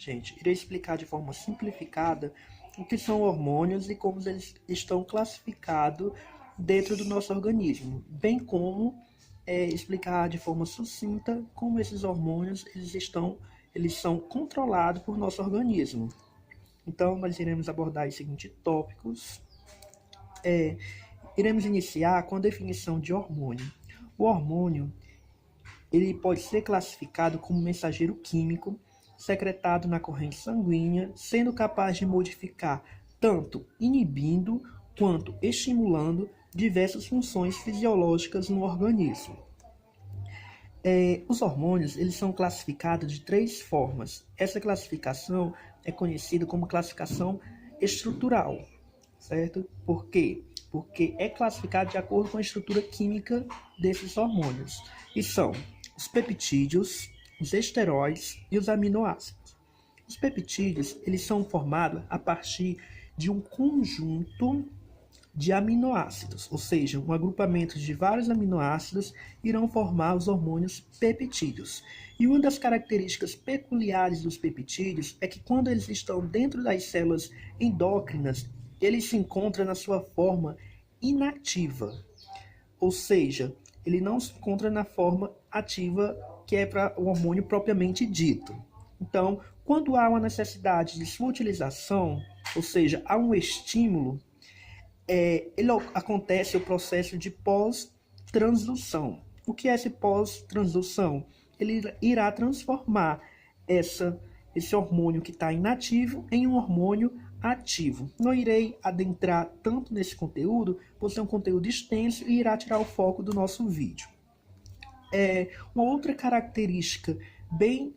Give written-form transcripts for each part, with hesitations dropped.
gente, irei explicar de forma simplificada o que são hormônios e como eles estão classificados dentro do nosso organismo, bem como explicar de forma sucinta como esses hormônios eles são controlados por nosso organismo. Então, nós iremos abordar os seguintes tópicos. Iremos iniciar com a definição de hormônio. O hormônio ele pode ser classificado como mensageiro químico secretado na corrente sanguínea, sendo capaz de modificar tanto inibindo quanto estimulando diversas funções fisiológicas no organismo. Os hormônios eles são classificados de 3 formas. Essa classificação é conhecida como classificação estrutural, certo? Por quê? Porque é classificado de acordo com a estrutura química desses hormônios. E são os peptídeos, os esteróides e os aminoácidos. Os peptídeos eles são formados a partir de um conjunto de aminoácidos, ou seja, um agrupamento de vários aminoácidos irão formar os hormônios peptídeos. E uma das características peculiares dos peptídeos é que quando eles estão dentro das células endócrinas, ele se encontra na sua forma inativa, ou seja, ele não se encontra na forma ativa que é para o hormônio propriamente dito. Então, quando há uma necessidade de sua utilização, ou seja, há um estímulo, acontece o processo de pós-transdução. O que é esse pós-transdução? Ele irá transformar esse hormônio que está inativo em um hormônio ativo. Não irei adentrar tanto nesse conteúdo, pois é um conteúdo extenso e irá tirar o foco do nosso vídeo. Uma outra característica bem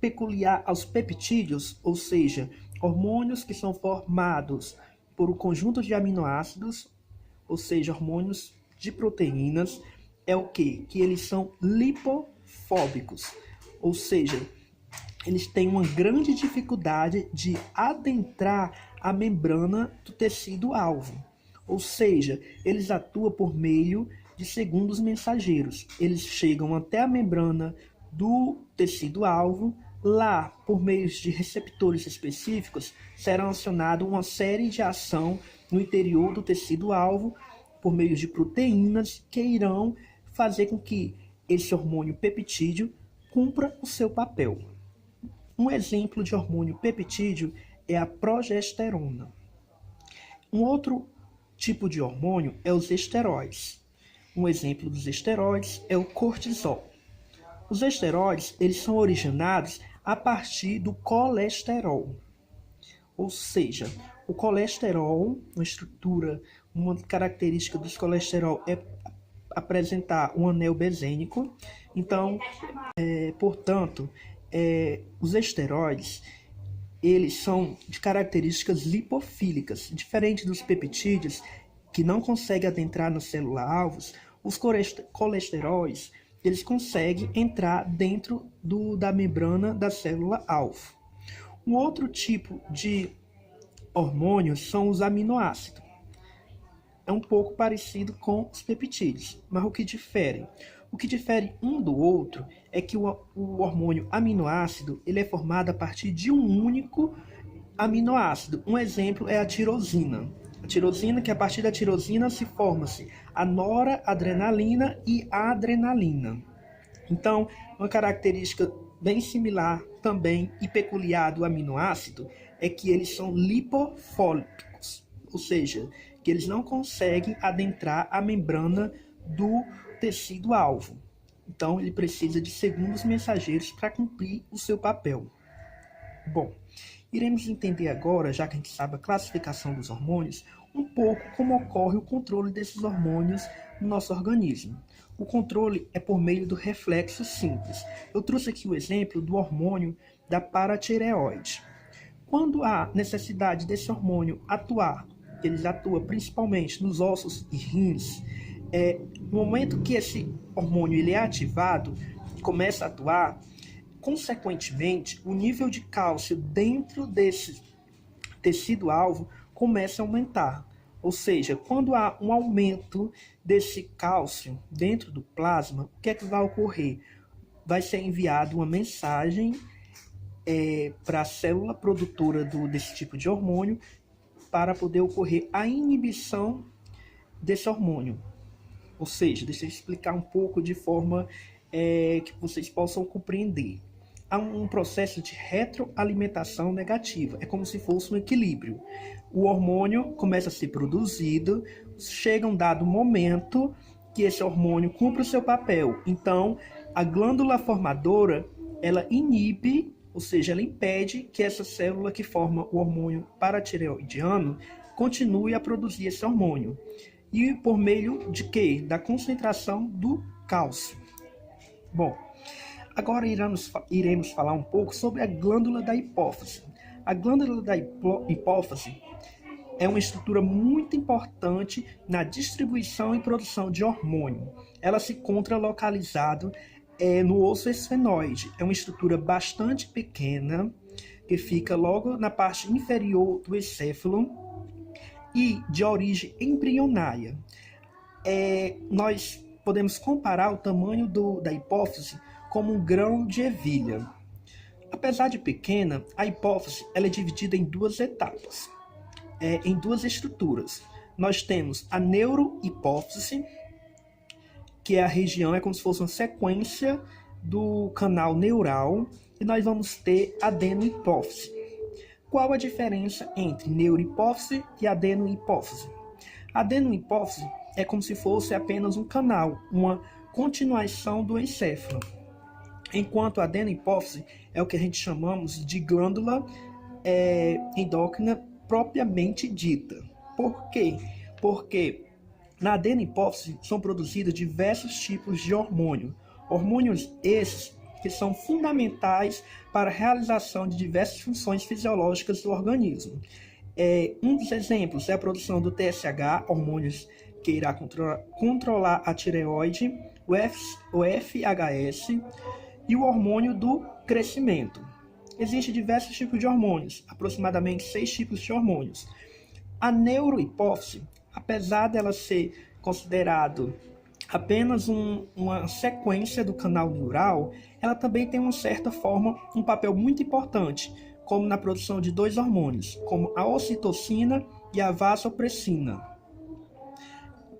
peculiar aos peptídeos, ou seja, hormônios que são formados por um conjunto de aminoácidos, ou seja, hormônios de proteínas, é o quê? Que eles são lipofóbicos, ou seja, eles têm uma grande dificuldade de adentrar a membrana do tecido-alvo. Ou seja, eles atuam por meio de segundos mensageiros. Eles chegam até a membrana do tecido-alvo. Lá, por meio de receptores específicos, será acionada uma série de ação no interior do tecido-alvo por meio de proteínas que irão fazer com que esse hormônio peptídeo cumpra o seu papel. Um exemplo de hormônio peptídeo é a progesterona. Um outro tipo de hormônio é os esteroides. Um exemplo dos esteroides é o cortisol. Os esteroides eles são originados a partir do colesterol. Ou seja, o colesterol, uma característica dos colesterol é apresentar um anel benzênico. Então, portanto, os esteroides eles são de características lipofílicas, diferente dos peptídeos que não conseguem adentrar na célula-alvos. Os colesteróis eles conseguem entrar dentro da membrana da célula-alvo. Um outro tipo de hormônios são os aminoácidos. É um pouco parecido com os peptídeos, mas o que difere? O que difere um do outro é que o hormônio aminoácido ele é formado a partir de um único aminoácido. Um exemplo é a tirosina. A tirosina, que a partir da tirosina se forma-se a noradrenalina e a adrenalina. Então, uma característica bem similar também e peculiar do aminoácido é que eles são lipofólicos, ou seja, que eles não conseguem adentrar a membrana do tecido-alvo. Então, ele precisa de segundos mensageiros para cumprir o seu papel. Bom, iremos entender agora, já que a gente sabe a classificação dos hormônios, um pouco como ocorre o controle desses hormônios no nosso organismo. O controle é por meio do reflexo simples. Eu trouxe aqui o exemplo do hormônio da paratireoide. Quando há necessidade desse hormônio atuar, ele atua principalmente nos ossos e rins, no momento que esse hormônio ele é ativado, começa a atuar, consequentemente, o nível de cálcio dentro desse tecido-alvo começa a aumentar. Ou seja, quando há um aumento desse cálcio dentro do plasma, o que é que vai ocorrer? Vai ser enviada uma mensagem para a célula produtora desse tipo de hormônio para poder ocorrer a inibição desse hormônio. Ou seja, deixa eu explicar um pouco de forma que vocês possam compreender. Há um processo de retroalimentação negativa, é como se fosse um equilíbrio. O hormônio começa a ser produzido, chega um dado momento que esse hormônio cumpre o seu papel. Então, a glândula formadora, ela inibe, ou seja, ela impede que essa célula que forma o hormônio paratireoidiano continue a produzir esse hormônio. E por meio de quê? Da concentração do cálcio. Bom, agora iremos falar um pouco sobre a glândula da hipófise. A glândula da hipófise é uma estrutura muito importante na distribuição e produção de hormônio. Ela se encontra localizada no osso esfenoide. É uma estrutura bastante pequena, que fica logo na parte inferior do encéfalo e de origem embrionária. Nós podemos comparar o tamanho da hipófise como um grão de ervilha. Apesar de pequena, a hipófise ela é dividida em duas etapas, em duas estruturas. Nós temos a neurohipófise, que é a região, é como se fosse uma sequência do canal neural, e nós vamos ter a adenohipófise. Qual a diferença entre neurohipófise e adenohipófise? A adenohipófise é como se fosse apenas um canal, uma continuação do encéfalo, enquanto a adenohipófise é o que a gente chamamos de glândula endócrina propriamente dita. Por quê? Porque na adenohipófise são produzidos diversos tipos de hormônio. Hormônios esses que são fundamentais para a realização de diversas funções fisiológicas do organismo. Um dos exemplos é a produção do TSH, hormônios que irá controlar a tireoide, o FHS e o hormônio do crescimento. Existem diversos tipos de hormônios, aproximadamente 6 tipos de hormônios. A neurohipófise, apesar dela ser considerado apenas uma sequência do canal neural, ela também tem, uma certa forma, um papel muito importante, como na produção de 2 hormônios, como a ocitocina e a vasopressina.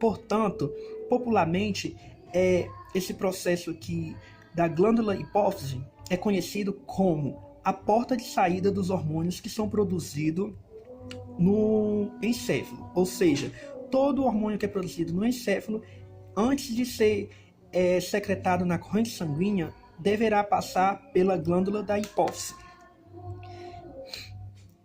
Portanto, popularmente, esse processo aqui da glândula hipófise é conhecido como a porta de saída dos hormônios que são produzidos no encéfalo. Ou seja, todo hormônio que é produzido no encéfalo, antes de ser secretado na corrente sanguínea, deverá passar pela glândula da hipófise.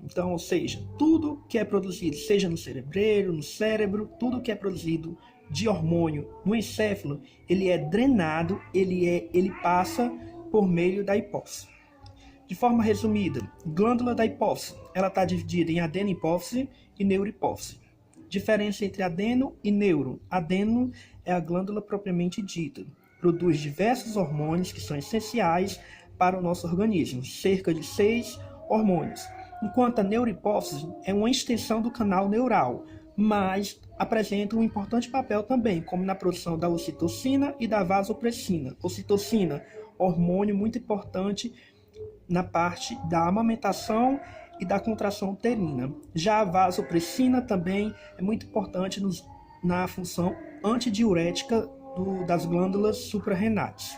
Então, ou seja, tudo que é produzido, seja no cerebelo, no cérebro, tudo que é produzido de hormônio no encéfalo, ele é drenado, ele passa por meio da hipófise. De forma resumida, glândula da hipófise, ela está dividida em adenohipófise e neurohipófise. Diferença entre adeno e neuro. Adeno é a glândula propriamente dita. Produz diversos hormônios que são essenciais para o nosso organismo, cerca de 6 hormônios. Enquanto a neurohipófise é uma extensão do canal neural, mas apresenta um importante papel também, como na produção da ocitocina e da vasopressina. Ocitocina, hormônio muito importante na parte da amamentação e da contração uterina. Já a vasopressina também é muito importante na função antidiurética das glândulas suprarrenais.